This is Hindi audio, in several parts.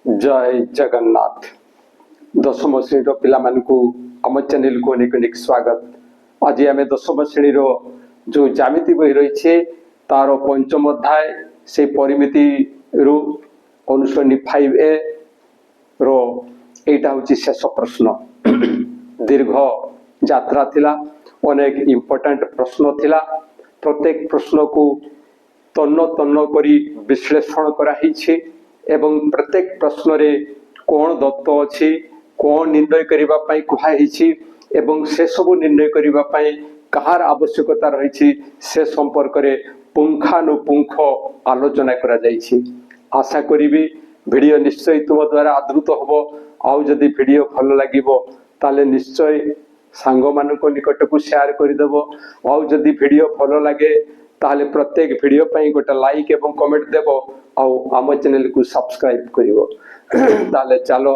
जय जगन्नाथ दशम श्रेणी पिला आम चैनल को अनेक स्वागत। आज आम दशम श्रेणी जो ज्यामिति बही रही तार पंचम अध्याय से परिमिति रु अनुसरणी 5A रो एटा हूँ शेष प्रश्न। दीर्घ यात्रा थिला, अनेक इम्पोर्टेंट प्रश्न थिला। प्रत्येक प्रश्न को तन्न तन्न करी विश्लेषण कराही एवं प्रत्येक प्रश्न रे कौन दत्त अच्छी कौन निर्णय करिबा पई कुहाई एवं से सब निर्णय करिबा पई कहार आवश्यकता रही से संपर्क रे पुंखानुपुंख आलोचना करा जायछि। आशा करी वीडियो निश्चय तुम द्वारा आदृत हबो। आउ जदि वीडियो भल लागिबो ताले निश्चय सांग मानको निकट को शेयर कर देबो। आउ जदि वीडियो भल लागे ताले प्रत्येक वीडियो पई गोटे लाइक एवं कमेंट देबो। आउ आम चैनल को सब्सक्राइब करिवो। ताले चलो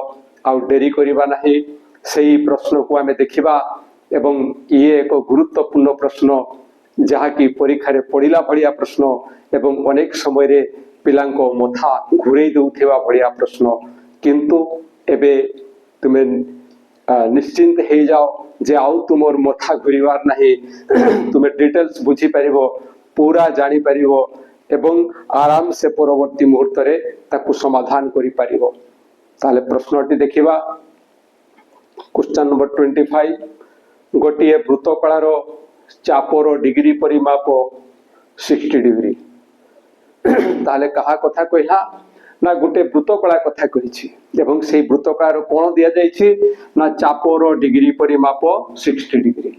आउ डेरी करिबा नाही, सही प्रश्न को आमे देखिबा। एवं ये एक गुरुत्वपूर्ण प्रश्न जहाँ की परीक्षा रे पड़िला भलिया प्रश्न एवं अनेक समय रे पिलांको मथा घुरेई दउथिबा भलिया प्रश्न। किंतु एबे तुमे निश्चिंत हे जाओ जे आउ तुमर मथा घुरिवार नाही। तुमे डिटेल्स बुझी परिबो, पूरा जानी परिबो एवं आराम से परवर्ती मुहूर्त रे ताकू समाधान करि परिबो। ताले प्रश्नटी देखिबा। क्वेश्चन नंबर 25 गोटिए वृत्तकलार चापर डिग्री परिमाप 60 डिग्री। ताले कहा कथा कहला ना गोटे वृत्तकला कथा कहिछि एवं सेही वृत्तकलार कोन दिया जायछि ना चापर डिग्री परिमाप 60 डिग्री।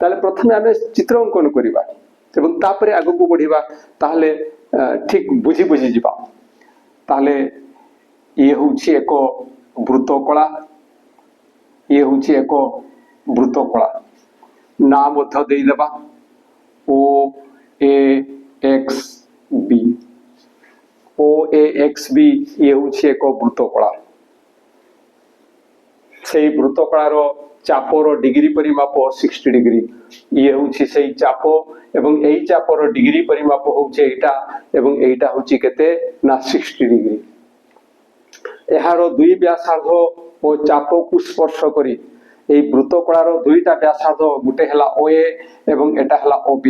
ताले प्रथमे आमे चित्र अंकन करिबा एवं तापरे आगु को बढ़िबा। ताले ठीक बुझी बुझी जिबा। ताले ये होछि एक वृत्तकला, ये होछि एक वृत्तकला। नाम मध्य देई देबा OAXB। OAXB ये होछि एक वृत्तकला। सेही वृत्तकलार चापर डिग्री परिमाप 60 डिग्री। ये होछि सेही चाप एवं एई चापर डिग्री परिमाप होछि एटा एवं एटा होछि केते ना 60 डिग्री। एहारो दुई व्यासार्ध और चाप को स्पर्श करी एई वृत्तकलार दुईटा व्यासार्ध गुटे हला OA एवं एटा हला OB।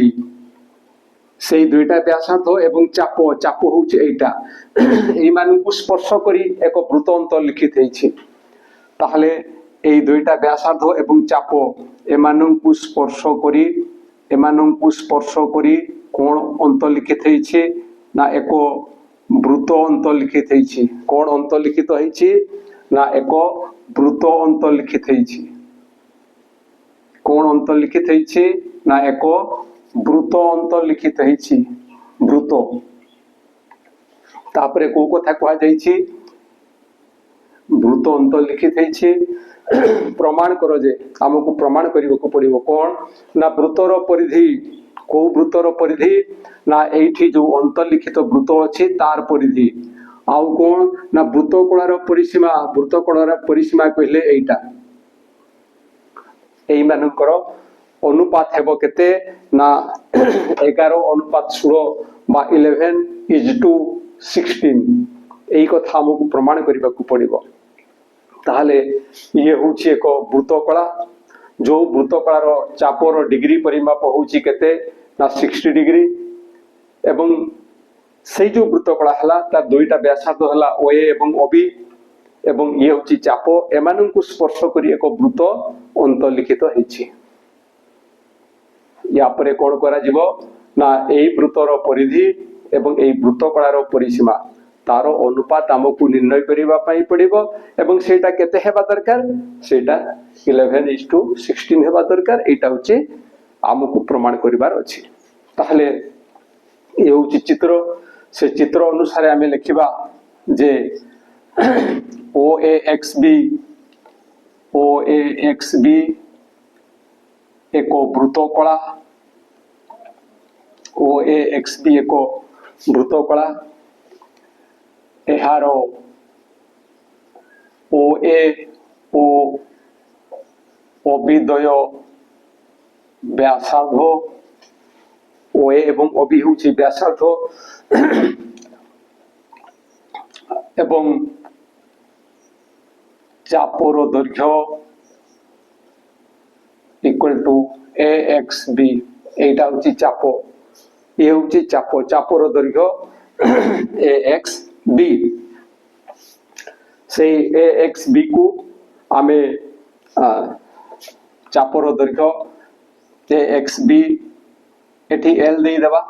सेई दुईटा व्यासार्ध एवं चाप चाप होछि एटा एई मानकु स्पर्श करी एक वृत्तांत लिखित हेछि। ताहले एई दुईटा व्यासार्ध एवं चाप एमानकु स्पर्श करी कोन अंत लिखित हेछि ना एक वृत्त अंत लिखित हेछि। कोन अंत लिखित हेछि ना एक वृत्त अंत लिखित हेछि। कोन अंत लिखित हेछि ना एक वृत्त अंत लिखित हेछि। वृत्त तापरे को कथा कहा जायछि वृत्त अंत लिखित हेछि। प्रमाण करो जे हमको प्रमाण करबो पड़िबो कोन ना वृत्तर परिधि। को वृत्तर परिधि ना एठी जो अंत लिखित वृत्त अछि तार परिधि। आउ कोन ना वृत्तकलार परिसीमा। वृत्तकलार परिसीमा कहले एटा एई मानकर अनुपात हेबो केते ना 11:16 बा 11:16। एई कथा हमको प्रमाण करबा को पड़िबो। ताहले ये होछि एक वृत्तकला। जो वृत्तकलार चापर डिग्री परिमाप होछि केते ना 60 डिग्री एवं सेई जो वृत्तकला हला तार दुईटा व्यासार्ध हला OA एवं OB एवं ये होछि चाप एमानंकु स्पर्श करी एक वृत्त अंत लिखित हेछि। या परे कोन करा जिवो ना एई वृत्तर परिधि एवं एई वृत्तकलार परिसीमा तार अनुपात हमको निर्णय करिबा पई पड़िबो एवं सेटा केते हेबा दरकार सेटा 11:16 हेबा दरकार। एटा होछि हमको प्रमाण करिबार अछि। ताहले ए होछि चित्र। से चित्र अनुसार आमे लिखिबा जे OAXB एक वृत्तकला। OAXB एक वृत्तकला। एहारो OA ओ OB द्वय व्यासार्ध OA एवं OB होछि व्यासार्ध एवं चापर दैर्घ्य equal to A X B एटा हूँ चाप ये हूँ चाप चापर दैर्घ्य ए एक्स बी से ए एक्स बी को आमे चापर दैर्घ्य ए एक्स बी एटी एल दे देबा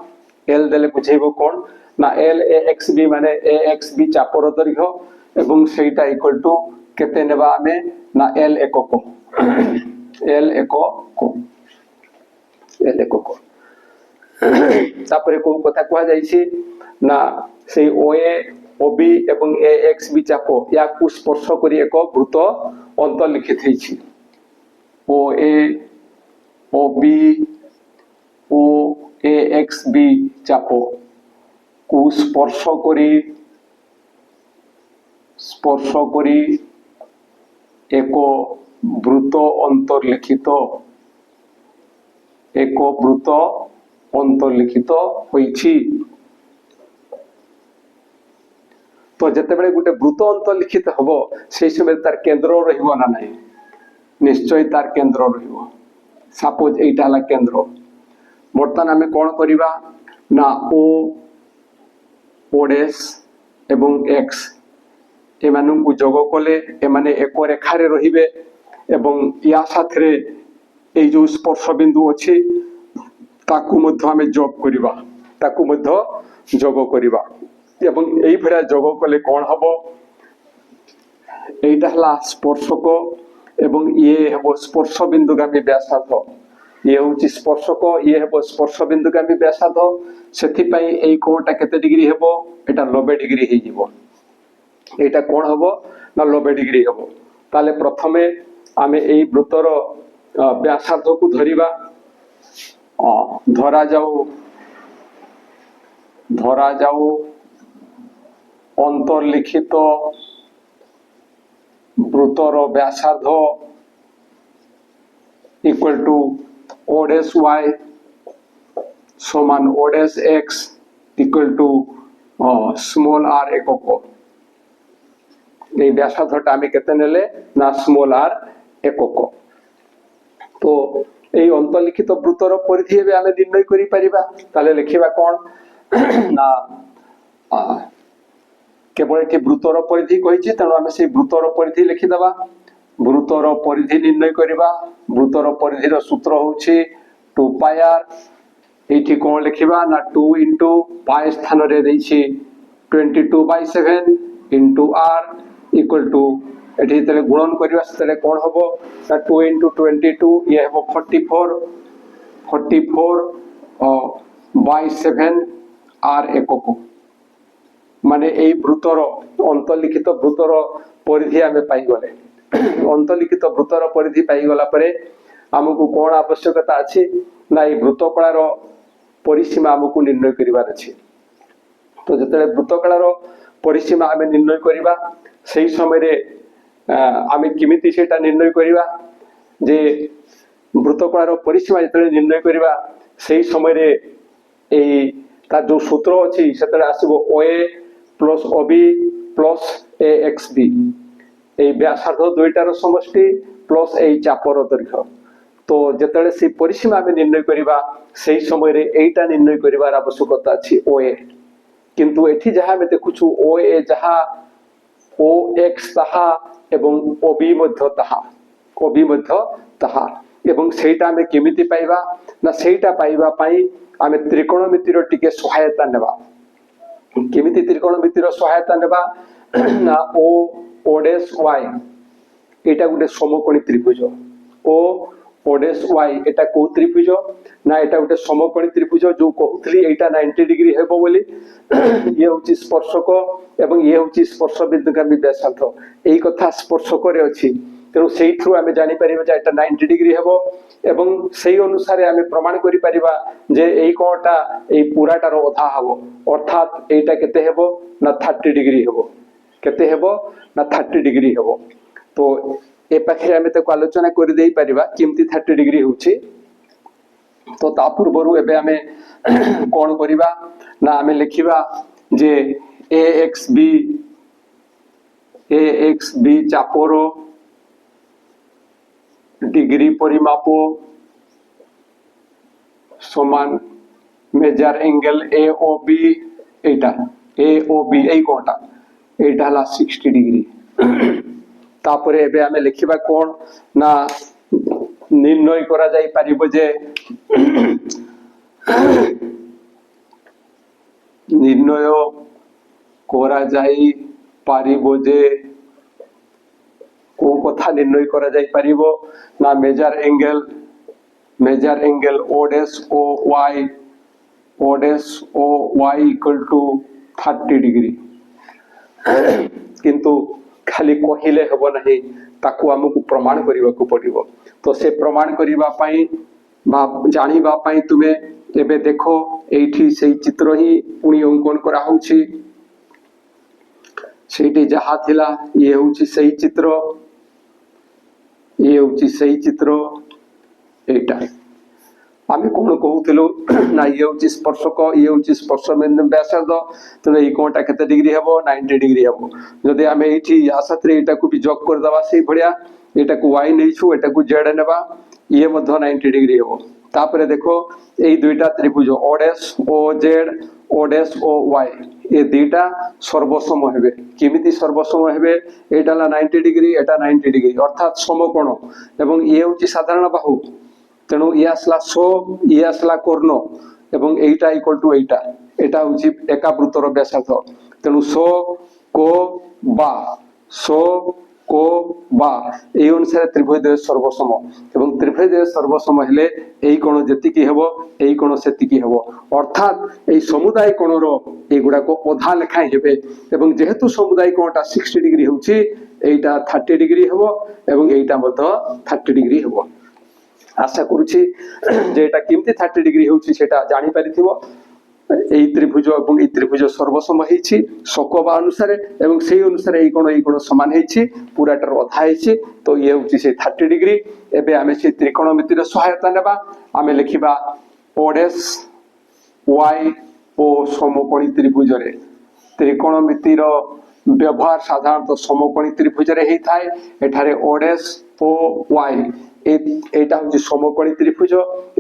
एल देले बुझेबो कोन ना एल ए एक्स बी माने ए एक्स बी चापर दैर्घ्य एवं सेटा इक्वल टू केते नेबा आमे ना एल एकक एल एकक एल एकक तापरे को कथा कहआ जाईछि ना से ओए ओबी एवं ए एक्स बी चाप या को स्पर्श करी एक वृत्त अंतर्लिखित होईछि ओ ए ओ बी ओ ए एक्स बी चाप को स्पर्श करी एक वृत्त अंतर्लिखित होईछि तो जेतेबेले गोटे वृत्त अंतर्लिखित हबो से समय तार केंद्र रहिबो ना नाही निश्चय तार केंद्र रहिबो सपोज एटा हला केंद्र बर्तमान आमे कोन करिबा ना ओ ओडेस एवं एक्स एमानंकु जोग कले एमाने एक रेखारे रहिबे एवं या साथरे ए जो स्पर्श बिंदु अछि ताकु मध्य आमे जोग करिबा ताकु मध्य जोग करिबा एवं एई भरा जोग कले कोन हबो एटा हला स्पर्शक एवं ये हबो स्पर्श बिंदुगामी व्यासार्ध ये होची स्पर्शक ये हबो स्पर्श बिंदुगामी व्यासार्ध सेथि पई एई कोणटा केते डिग्री हेबो एटा 90 डिग्री हे जिवो एटा कोन हबो ना 90 डिग्री हबो ताले प्रथमे आमे एई वृत्तर व्यासार्ध को धरिबा धरा जाऊ अंतर्लिखित वृत्तर व्यासार्ध इक्वल टू ओडेस वाई समान O dash X equal to small R एकक व्यासार्धटा आमे केते नेले ना स्मॉल आर एकक तो এই অন্তর্লিখিত বৃত্তর পরিধি এবে আমি নির্ণয় করি পারিবা তাহলে লিখিবা কোন না কেবল এটি বৃত্তর পরিধি কইছি তেণু আমি সেই বৃত্তর পরিধি লিখি দেবা বৃত্তর পরিধি নির্ণয় করিবা বৃত্তর পরিধির সূত্র হচ্ছে 2 পাই r এইটি কোন লিখিবা না 2 * পাই স্থান রে দেইছি 22/7 * r इक्वल टू एठी तले गुणन करिवा तले कोन हबो ना 2 * 22 ये हबो 44 बाय 7 r एकक माने एई वृत्तर अंतर्लिखित वृत्तर परिधि आमे पाई गले अंतर्लिखित वृत्तर परिधि पाई गला परे हमकु कोन आवश्यकता अछि ना एई वृत्तकलार परिसीमा हमकु निर्णय करिवार अछि तो जतले वृत्तकलार परिसीमा आमे निर्णय करिवा सेही समय रे आमे किमिति सेटा निर्णय करिवा जे वृत्तकलार परिसीमा जतले निर्णय करिवा सेही समय रे एई ता जो सूत्र अछि सेतले आसीबो ओए प्लस ओबी प्लस ए एक्स बी ए व्यासार्ध दुईटार समष्टि प्लस ए चापर दैर्घ्य तो जेतले से परिसीमा आमे निर्णय करिवा सेही समय रे एटा निर्णय करिवार आवश्यकता अछि ओए किंतु एठी जहा में देखुछु ओए जहा ओ एक्स ताहा एवं ओबी मध्य ताहा एवं सेटा आमे केमिति पाइबा ना सेटा पाइबा पई आमे त्रिकोणमितिर टिके सहायता नेबा केमिति त्रिकोणमितिर सहायता नेबा ना ओ ओडेस वाई एटा गुटे समकोणी त्रिभुज ओ ओडेस वाई एटा को त्रिभुज ना एटा गुटे समकोणी त्रिभुज जो कहउतली एटा 90 डिग्री हेबो बोली ये होची स्पर्शक एवं ये होची स्पर्श बिंदुगामी व्यासार्ध एई कथा स्पर्शक रे अछि तेणु सेई थ्रू आमे जानि परिबा जे एटा 90 डिग्री हेबो एवं सेई अनुसार आमे प्रमाण करि परिबा जे एई कोणटा एई पुराटार अधा हबो अर्थात एटा केते हेबो ना 30 डिग्री हेबो केते हेबो ना 30 डिग्री हेबो तो ए पाखे आमे तको आलोचना करि देई परिबा किमती 30 डिग्री होछि तो ता पूर्वरु एबे आमे कोन करिबा ना आमे लिखिबा जे ए एक्स बी चापर डिग्री परिमाप समान measure angle A O B एटा ए ओ बी ए कोटा एटा हला 60 डिग्री तापरे एबे हमें लिखिबा कोन ना निर्णय करा जाई परिबो जे निर्णय करा जाई परिबो जे को कथा निर्णय करा जाई परिबो ना measure angle O dash O Y equal to 30 degree किंतु खाली कहिले हेबो नहीं ताकू हमकु प्रमाण करिवा को पड़िबो तो से प्रमाण करिवा पई बा जानिबा पई तुमे एबे देखो एठी सेही चित्र ही पुणी अंकन करा होउची सेठी जहा थिला ये होउची सेही चित्र एटा आमे कोन कहउथिलो ना ये होउची स्पर्शक ये होउची स्पर्श बिंदु व्यासार्ध तने ई कोणटा केते डिग्री हेबो 90 डिग्री हेबो जदि आमे एठी या साथरे एटा को भी जोग कर दबा से भड़िया एटा को y नैछु एटा को z नेबा ये मध्य 90 डिग्री हेबो तापरे देखो एई दुईटा त्रिभुज o dash o z o dash o y ए दुईटा सर्वसम हेबे केमिति सर्वसम हेबे एटाला 90 डिग्री एटा 90 डिग्री अर्थात समकोण एवं ये होउची साधारण बाहु तेणु ये आसला सो ये आसला कर्ण एवं एटा इक्वल टू एटा होउची एका वृत्तर व्यासार्ध तेणु सो को बा ए अनुसार त्रिभुज सर्वसम एवं त्रिभुज सर्वसम हेले एई कोण जेतिकी हेबो एई कोण सेतिकी हेबो अर्थात एई समुदाय कोणर एगुडा को अधा लेखा हेबे एवं जेहेतु समुदाय कोणटा 60 डिग्री होउची एटा 30 डिग्री हेबो एवं एटा मध्य 30 डिग्री हेबो आशा करूची जे एटा केमती 30 डिग्री होउची सेटा जानि परिथिबो এই ত্রিভুজ এবং এই ত্রিভুজ সর্বসম হইছি সকবা অনুসারে এবং সেই অনুসারে এই কোণ সমান হইছি পুরাটার অধা হইছি তো ইয়ে হচ্ছে সেই 30 ডিগ্রি এবে আমি সেই ত্রিকোণমিতির সহায়তা নেবা আমি লিখিবা o ড্যাশ y ও সমকোণী ত্রিভুজরে ত্রিকোণমিতির ব্যবহার সাধারণত সমকোণী ত্রিভুজরে হেই থাই এঠারে o ড্যাশ ও y এইটা হচ্ছে সমকোণী ত্রিভুজ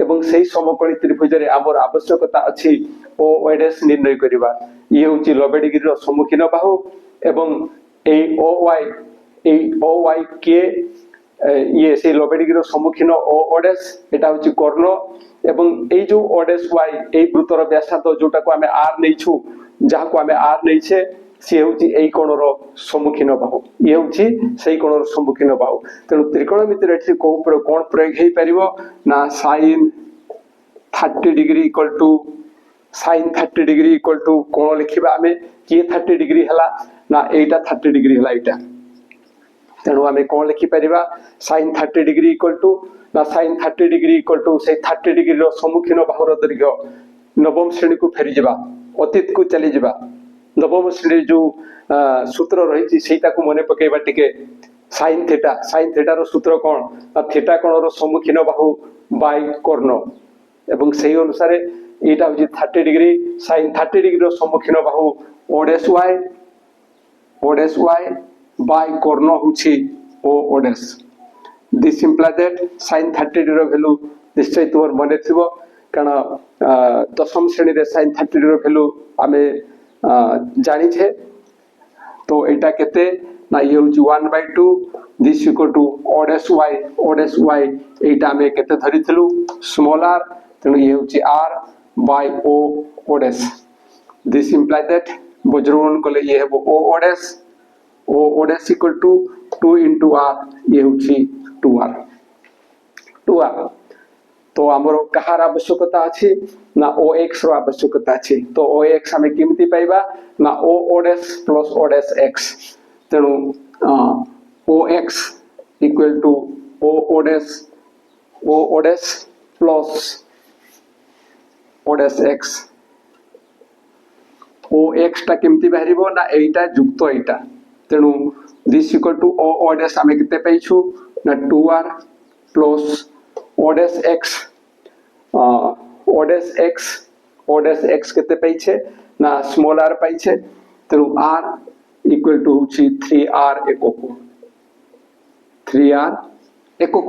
এবং সেই সমকোণী ত্রিভুজরে আমার আবশ্যকতা আছে ও ওয়াইডেস নির্ণয় করিবা ইয়ে হচ্ছে 90 ডিগ্রির সম্মুখীন বাহু এবং এই ও ওয়াই কে ইয়ে সেই 90 ডিগ্রির সম্মুখীন ও ওডেস এটা হচ্ছে কর্ণ এবং এই যে ওডেস ওয়াই এই বৃত্তর ব্যাসার্ধ যেটাকে আমি আর নেইছু যাহাকে আমি আর নেইছে সে হচ্ছে এই কোণর সম্মুখীন বাহু ইয়ে হচ্ছে সেই কোণর সম্মুখীন বাহু তেণু ত্রিকোণমিতির এটি কোন প্রয়োগ হই পারিব না sin 30 degree equal to sin 30 degree equal to কোণ লিখিবা আমি কি 30 ডিগ্রি হলা না এইটা 30 ডিগ্রি হলা এইটা তেণু আমি কোণ লিখি পারিবা sin 30 ডিগ্রি ইকুয়াল টু না sin 30 ডিগ্রি ইকুয়াল টু সেই 30 ডিগ্রির সম্মুখীন বাহুর দৈর্ঘ্য নবম শ্রেণী কু ফেরি যাবা অতীত কু চলি যাবা নবম শ্রেণীর যে সূত্র রয়েছে সেইটাকে মনে পকাইবা টিকে sin থিটার সূত্র কোণ না থিটা কোণর সম্মুখীন বাহু বাই কর্ণ এবং সেই অনুসারে এটা হচ্ছে 30 ডিগ্রি sin 30 ডিগ্রির সম্মুখীন বাহু o ড্যাশ y বাই কর্ণ হচ্ছে o dash this imply that sin 30 ডিগ্রির ভ্যালু নিশ্চয় তোমার মনে থিব কারণ দশম শ্রেণীরে sin 30 ডিগ্রির ভ্যালু আমি জানিছে তো এটা কেতে না ইয়ে হচ্ছে 1/2 this equal to o dash y এইটা আমি কেতে ধরিছিলু স্মল r তেণু ইয়ে হচ্ছে r by o dash this imply that বজ্রগুণন কলে ইয়ে হবো o dash equal to 2 into r ইয়ে হচ্ছে 2r তো আমার কাহার আবশ্যকতা আছে না ox র আবশ্যকতা আছে তো ox আমি কেমতি পাইবা না o dash plus o dash x তেণু ox equal to o dash plus o dash x ox টা কেমতি বাহিরিব না এইটা যুক্ত এইটা তেণু this equal to o dash আমি কেতে পাইছু না 2r plus o dash x কেতে পাইছে না স্মল r পাইছে তেণু r ইকুয়াল টু হচ্ছে 3r একক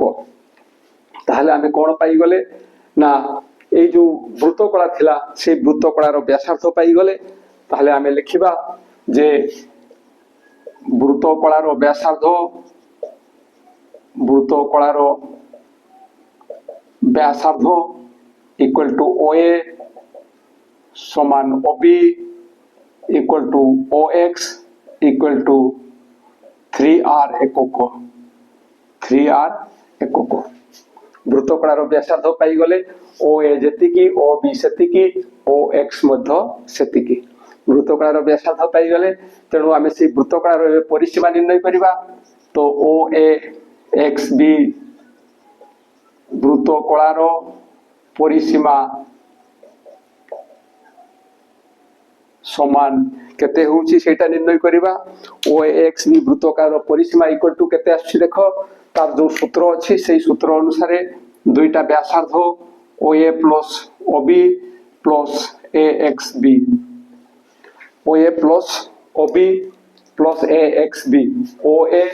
ताहले आमे कोन पाई गले ना ए जो वृत्तकला थिला से वृत्तकलार व्यासार्ध पाई गले ताहले आमे लिखिबा जे वृत्तकलार व्यासार्ध इक्वल टू OA समान OB equal to OX equal to 3R एकक वृत्तकलार व्यासार्ध पाई गले OA जेतिकी OB सेतिकी OX मध्य सेतिकी वृत्तकलार व्यासार्ध पाई गले तेणु आमे से वृत्तकलार परिसीमा निर्णय करिबा तो OAXB वृत्तकलार परिसीमा समान केते होउची सेटा निर्णय करिबा OAXB वृत्तकलार परिसीमा इक्वल टू केते आछि देखो तार जो सूत्र अछि सेही सूत्र अनुसार दुईटा व्यासार्ध OA plus OB plus AXB OA plus OB plus AXB OA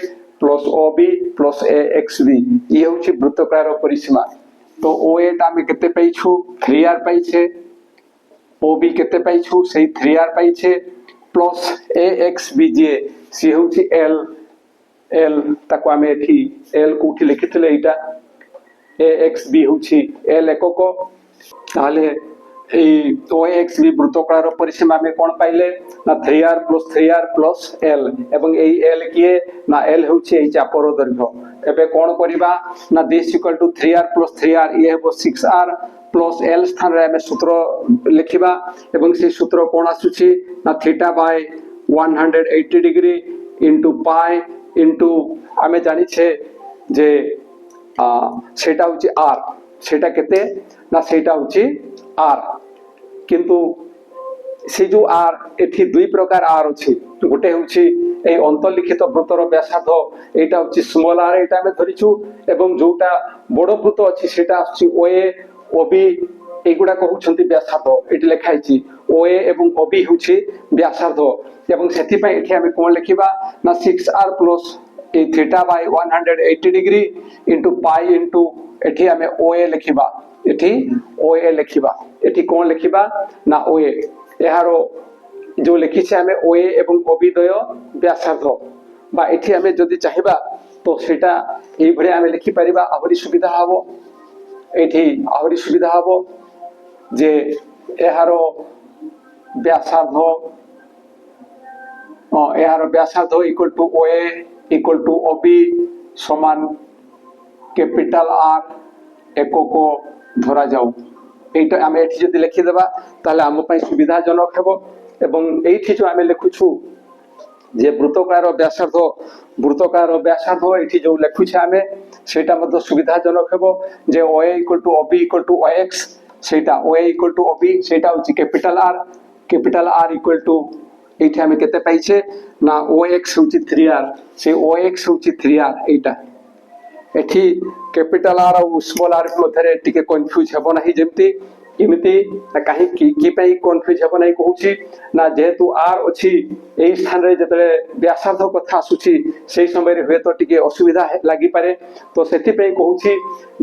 plus OB plus AXB ये होची वृत्तकलार परिसीमा तो OA टा में केते पाइछु 3R पाइछे OB केते पाइछु सेही 3R पाइछे प्लस AXB जे सी होची L ताको आमे एठी L कोठी लिखितले एटा AXB होची L एकक ताले ए OAXB वृत्तकलार परिसीमा में कोन पाइले ना 3R प्लस L एवं ए L किए ना L होची ए चापर दैर्घ्य एबे कोन करिबा ना this equal to 3R plus 3R ये हेबो 6R प्लस L स्थान रे हमें सूत्र लिखिबा एवं से सूत्र कोन आसुची ना theta by 180 degree into pi into हमें जानि छे जे सेटा होची R सेटा केते ना सेटा होची R किंतु से जो R एठी दुई प्रकार R अछि गोटे होछि ए अंतर्लिखित वृत्तर व्यासार्ध एटा होछि स्मॉल r एटा हम धरिछु एवं जोटा बड़ वृत्त अछि सेटा अछि OA OB एगुडा कहउछंती व्यासार्ध एटी लेखाइछि OA एवं OB होछि व्यासार्ध एवं सेति पय एठी हम कोन लिखिबा ना 6R plus A theta by 180 degree into pi into एठी हम OA लिखिबा एठी OA लिखिबा एठी कोन लिखिबा ना OA एहारो जो लिखि छे हमें OA एवं OB द्वय व्यासार्ध बा एठी हमें जदी चाहिबा तो सेटा एई भळे हमें लिखि परिबा आहुरी सुविधा हबो एठी आहुरी सुविधा हबो जे एहारो व्यासार्ध equal to OA equal to OB समान कैपिटल R एकक धरा जाऊ एटा हमें एठी जदी लिखि देबा ताले हम पय सुविधाजनक हेबो एवं एठी जो हमें लिखुछु जे वृत्तकार व्यासार्ध एठी जो लिखुछे हमें सेटा मध्य सुविधाजनक हेबो जे OA equal to OB equal to OX सेटा OA इक्वल टू OB सेटा होची कैपिटल R इक्वल टू एठी हमें केते पाइछे ना OX होची 3R से OX होची 3R एटा एठी कैपिटल R और स्मॉल r मध्यरे टिके कंफ्यूज हेबो नाही जेमती इमिति काहे की पई कंफ्यूज हेबो नाही कहूची ना जेहेतु R अछि एई स्थान रे जतले व्यासार्ध कथा आसुची सेई समय रे होय तो टिके असुविधा लागि पारे तो सेति पई कहूची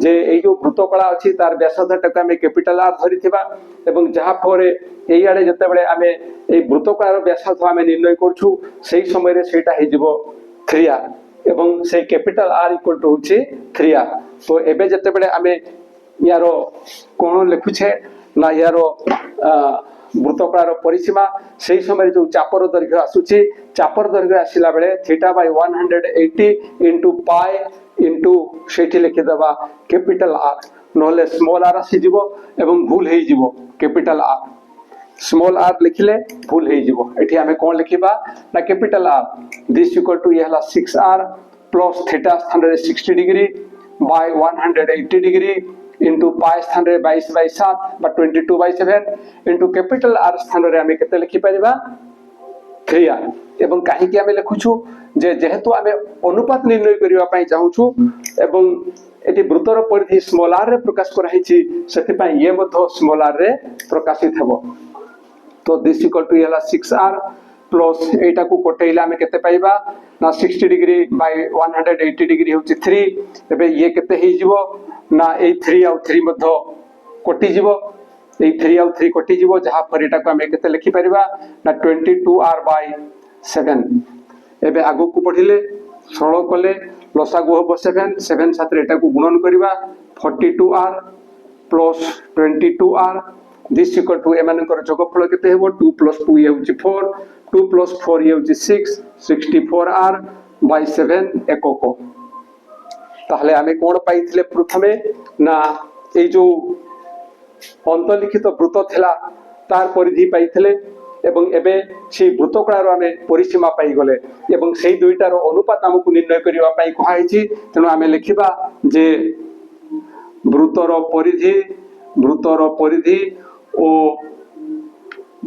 जे एई जो वृत्तकला अछि तार व्यासार्ध टका में कैपिटल R धरिथिबा एवं जहा फरे एई आडे जते बेले आमे एई वृत्तकलार व्यासार्ध आमे निर्णय करछु सेई समय रे सेटा हे जिवो 3R एवं से कैपिटल R इक्वल टू होची 3R तो एबे जते बेले आमे यारो कोन लिखुछे ना यारो वृत्तकलार परिसीमा सेही समय जो चापर दैर्घ्य आसुची चापर दैर्घ्य आसिला बेले theta by 180 into pi into सेठी लिखि दबा कैपिटल R नहले स्मॉल r आसी जिवो एवं भूल हेई जिवो कैपिटल R स्मॉल r लिखिले भूल हेई जिवो एठी हमें कोन लिखिबा ना capital R this equal to यहला 6R प्लस थीटा स्थान रे 60 degree by 180 degree into pi स्थान रे 22/7 बा 22/7 इनटू कैपिटल R स्थान रे हमें केते लिखि परिबा 3R एवं काहे कि हमें लिखुछु जे जेहेतु हमें अनुपात निर्णय करिवा पई चाहूछु एवं एटी वृत्तर परिधि स्मॉल r रे प्रकाश कराहिछि सेति पई ये मध्य स्मॉल r रे प्रकाशित हेबो तो दिस इक्वल टू यला 6R प्लस एटा को कोटेइला आमे केते पाइबा ना 60 डिग्री बाय 180 डिग्री होची 3 एबे ये केते हे जीवो ना ए 3 आउ 3 मध्य कोटि जीवो ए 3 आउ 3 कोटि जीवो जहा पर एटा को आमे केते लिखि परिबा ना 22r बाय 7 एबे आगु को पढिले सरल कले लसागु हो 7 7 साथ एटा को गुणन करिबा 42r plus 22r this equal to एमानकर जोगफल केते हेबो 2 प्लस 2 ये होची 4 2 प्लस 4 ये होची 6 64r बाय 7 एकको ताहले आमे कोन पाइथिले प्रथमे ना ए जो अंतलिखित वृत्त थिला तार परिधि पाइथिले एवं एबे से वृत्तकळार आमे परिसीमा पाई गले एवं सेही दुईटार अनुपात हमकु निर्णय करिवा पाई कहाइछि तेनु आमे लिखिबा जे वृत्तर परिधि ओ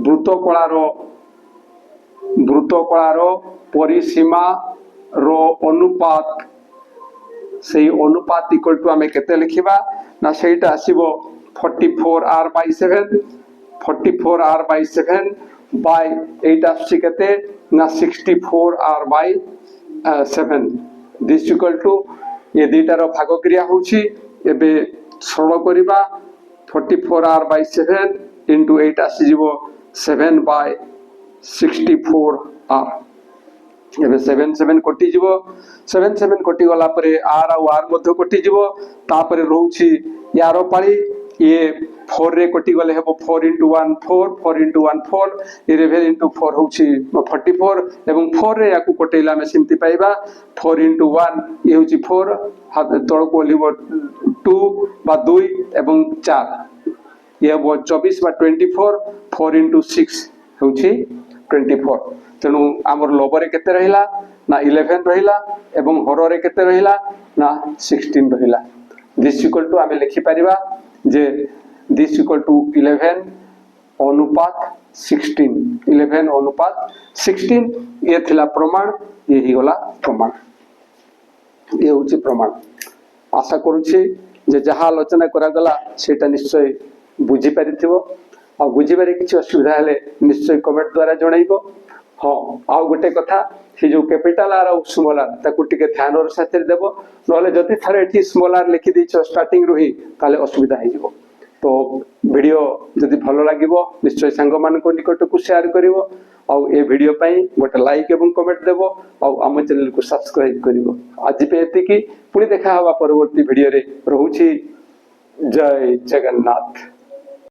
वृत्तकळार परिसीमा रो अनुपात सेही अनुपात इक्वल टू आमे केते लिखिबा ना सेटा आसीबो 44r bye 7 44r bye 7 bye 8 आसी केते ना 64r bye 7 this equal to ये दुईटार भाग क्रिया होची एबे सरल करिबा 44r बाय 7 into 8 आसी जीवो 7 बाय 64r एबे 7 7 कोटि जीवो 7 7 कोटि गला परे r आ r मध्य कोटि जीवो ता परे रहउची यारो पाळी ये 4 रे कोटि गले हेबो 4 into 1 4 4 into 1 4 11 into 4 होउची 44 एवं 4 रे याकू कोटेइला में सिमति पाइबा 4 into 1 ये होउची 4 हाथ तळ को लिबो 2 बा 2 एवं 4 ये वो 24 बा 24 4 into 6 होउची 24 तेनु हमर लोबरे केते रहिला ना 11 रहिला एवं हररे केते रहिला ना 16 रहिला दिस इक्वल टू आमे लिखि परिबा जे दिस इक्वल टू 11 अनुपात 16 11 अनुपात 16 ये थिला प्रमाण ये ही गला प्रमाण ये होची प्रमाण आशा करूची जे जहा आलोचना करा गला सेटा निश्चय बुझी परिथिबो आ बुझी बारे किछि असुविधा हेले निश्चय कमेंट द्वारा जणाइबो हां आ गोटे कथा से जो कैपिटल आर और स्मॉल आर ताकू टिके ध्यान और साथे देबो नले जति थारे एठी स्मॉल आर लिखि दैछ स्टार्टिंग रही ताले असुविधा हे जिवो तो वीडियो जदि भलो लागिबो निश्चय संग मान को निकट को शेयर करिवो आ ए वीडियो पई गोटे लाइक एवं कमेंट देबो आ हम चैनल को सब्सक्राइब करिवो आज पे एति की पुनी देखा हवा परवर्ती वीडियो रे रहूची जय जगन्नाथ।